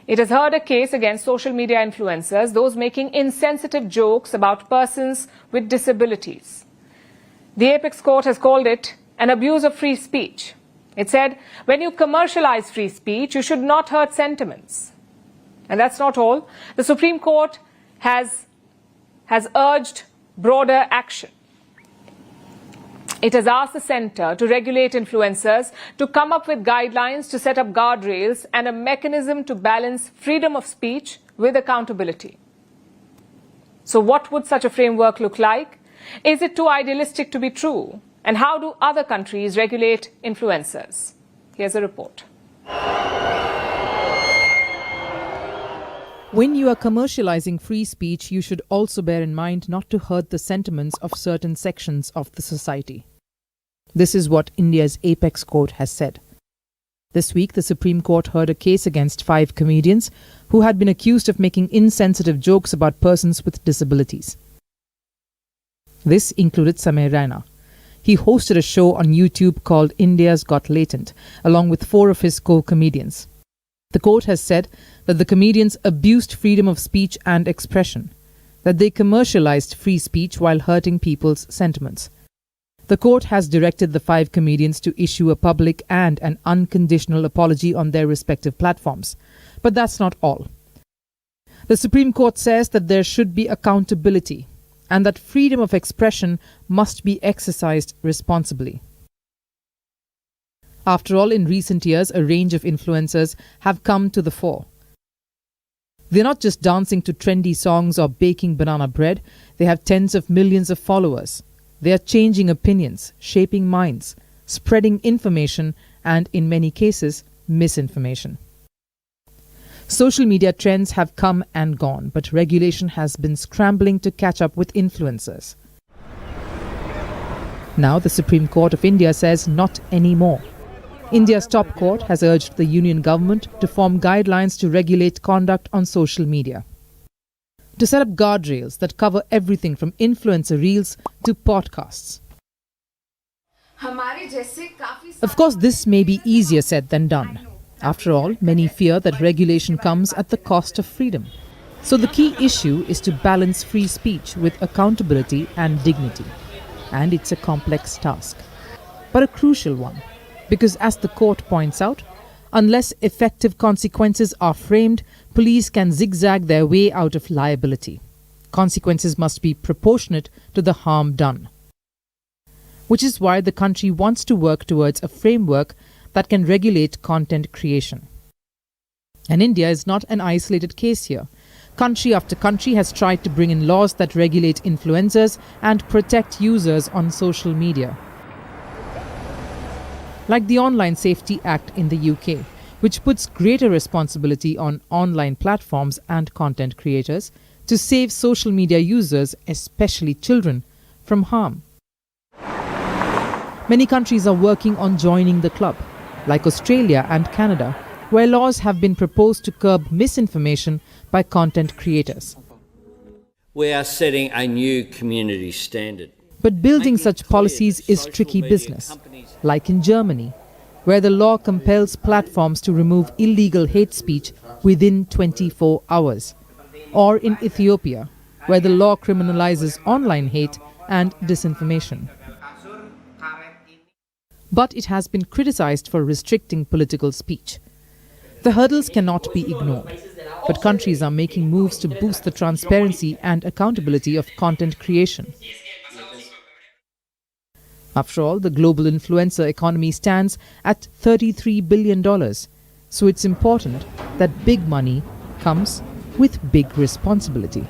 It has heard a case against social media influencers, those making insensitive jokes about persons with disabilities. The apex court has called it an abuse of free speech. It said, when you commercialize free speech, you should not hurt sentiments. And that's not all. The Supreme Court has urged broader action. It has asked the centre to regulate influencers, to come up with guidelines, to set up guardrails and a mechanism to balance freedom of speech with accountability. So what would such a framework look like? Is it too idealistic to be true? And how do other countries regulate influencers? Here's a report. When you are commercializing free speech, you should also bear in mind not to hurt the sentiments of certain sections of the society. This is what India's apex court has said. This week, the Supreme Court heard a case against 5 comedians who had been accused of making insensitive jokes about persons with disabilities. This included Samir Raina. He hosted a show on YouTube called India's Got Latent, along with 4 of his co-comedians. The court has said that the comedians abused freedom of speech and expression, that they commercialized free speech while hurting people's sentiments. The court has directed the 5 comedians to issue a public and an unconditional apology on their respective platforms. But that's not all. The Supreme Court says that there should be accountability and that freedom of expression must be exercised responsibly. After all, in recent years, a range of influencers have come to the fore. They're not just dancing to trendy songs or baking banana bread, they have tens of millions of followers. They are changing opinions, shaping minds, spreading information, and in many cases, misinformation. Social media trends have come and gone, but regulation has been scrambling to catch up with influencers. Now the Supreme Court of India says not anymore. India's top court has urged the union government to form guidelines to regulate conduct on social media, to set up guardrails that cover everything from influencer reels to podcasts. Of course, this may be easier said than done. After all, many fear that regulation comes at the cost of freedom. So the key issue is to balance free speech with accountability and dignity. And it's a complex task, but a crucial one, because as the court points out, unless effective consequences are framed, police can zigzag their way out of liability. Consequences must be proportionate to the harm done. Which is why the country wants to work towards a framework that can regulate content creation. And India is not an isolated case here. Country after country has tried to bring in laws that regulate influencers and protect users on social media. Like the Online Safety Act in the UK, which puts greater responsibility on online platforms and content creators to save social media users, especially children, from harm. Many countries are working on joining the club, like Australia and Canada, where laws have been proposed to curb misinformation by content creators. We are setting a new community standard. But building such policies is tricky business, like in Germany, where the law compels platforms to remove illegal hate speech within 24 hours, or in Ethiopia, where the law criminalizes online hate and disinformation. But it has been criticized for restricting political speech. The hurdles cannot be ignored, but countries are making moves to boost the transparency and accountability of content creation. After all, the global influencer economy stands at $33 billion, so it's important that big money comes with big responsibility.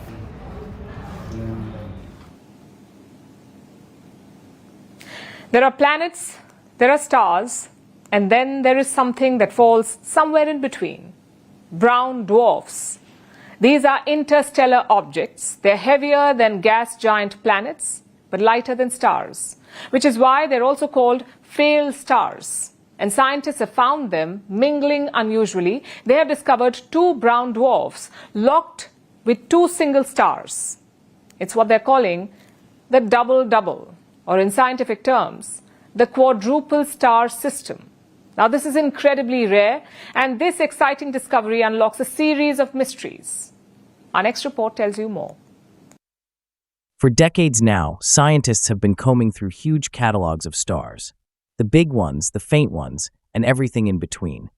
There are planets, there are stars, and then there is something that falls somewhere in between. Brown dwarfs. These are interstellar objects. They're heavier than gas giant planets, but lighter than stars, which is why they're also called failed stars. And scientists have found them mingling unusually. They have discovered 2 brown dwarfs locked with 2 single stars. It's what they're calling the double-double, or in scientific terms, the quadruple star system. Now, this is incredibly rare, and this exciting discovery unlocks a series of mysteries. Our next report tells you more. For decades now, scientists have been combing through huge catalogs of stars, the big ones, the faint ones, and everything in between.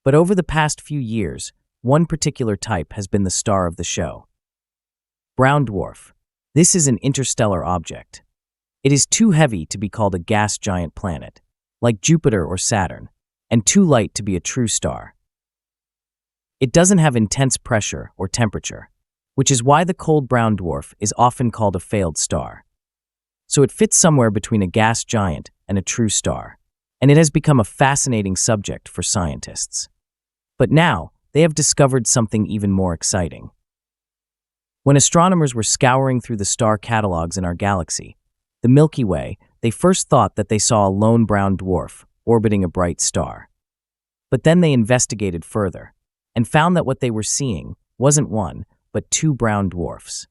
But over the past few years, one particular type has been the star of the show. Brown dwarf. This is an interstellar object. It is too heavy to be called a gas giant planet, like Jupiter or Saturn, and too light to be a true star. It doesn't have intense pressure or temperature, which is why the cold brown dwarf is often called a failed star. So it fits somewhere between a gas giant and a true star, and it has become a fascinating subject for scientists. But now, they have discovered something even more exciting. When astronomers were scouring through the star catalogs in our galaxy, the Milky Way, they first thought that they saw a lone brown dwarf orbiting a bright star. But then they investigated further and found that what they were seeing wasn't one, but two brown dwarfs.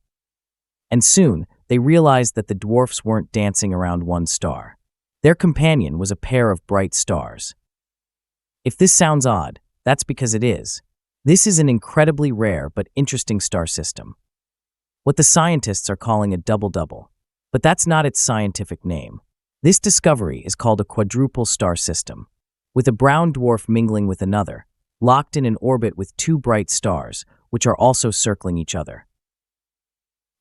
And soon, they realized that the dwarfs weren't dancing around one star. Their companion was a pair of bright stars. If this sounds odd, that's because it is. This is an incredibly rare but interesting star system. What the scientists are calling a double-double. But that's not its scientific name. This discovery is called a quadruple star system, with a brown dwarf mingling with another, locked in an orbit with two bright stars, which are also circling each other.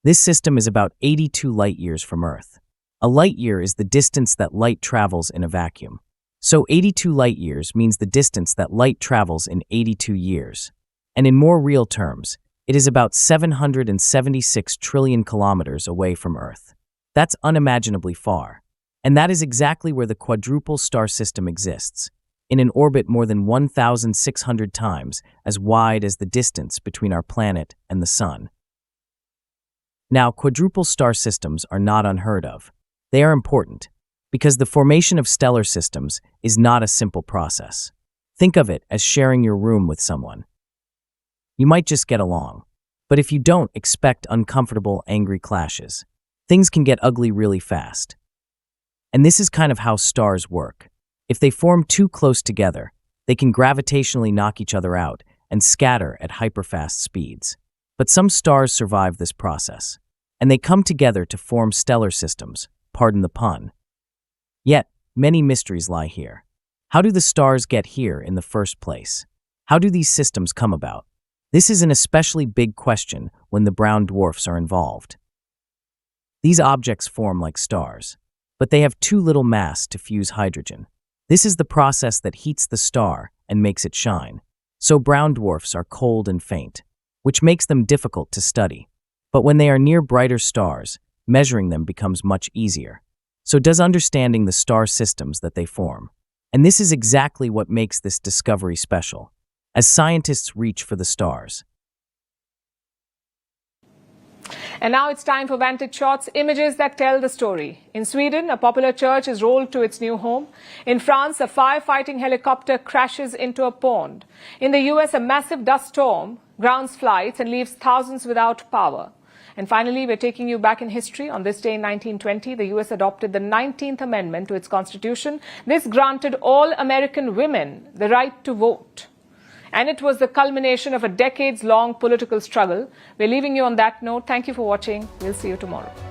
This system is about 82 light-years from Earth. A light-year is the distance that light travels in a vacuum. So 82 light-years means the distance that light travels in 82 years. And in more real terms, it is about 776 trillion kilometers away from Earth. That's unimaginably far. And that is exactly where the quadruple star system exists, in an orbit more than 1,600 times as wide as the distance between our planet and the Sun. Now, quadruple star systems are not unheard of. They are important, because the formation of stellar systems is not a simple process. Think of it as sharing your room with someone. You might just get along, but if you don't, expect uncomfortable, angry clashes. Things can get ugly really fast. And this is kind of how stars work. If they form too close together, they can gravitationally knock each other out and scatter at hyperfast speeds. But some stars survive this process, and they come together to form stellar systems, pardon the pun. Yet, many mysteries lie here. How do the stars get here in the first place? How do these systems come about? This is an especially big question when the brown dwarfs are involved. These objects form like stars, but they have too little mass to fuse hydrogen. This is the process that heats the star and makes it shine. So brown dwarfs are cold and faint, which makes them difficult to study. But when they are near brighter stars, measuring them becomes much easier. So does understanding the star systems that they form. And this is exactly what makes this discovery special, as scientists reach for the stars. And now it's time for Vantage Shots, images that tell the story. In Sweden, a popular church is rolled to its new home. In France, a firefighting helicopter crashes into a pond. In the US, a massive dust storm grounds flights and leaves thousands without power. And finally, we're taking you back in history. On this day in 1920, the US adopted the 19th Amendment to its constitution. This granted all American women the right to vote. And it was the culmination of a decades-long political struggle. We're leaving you on that note. Thank you for watching. We'll see you tomorrow.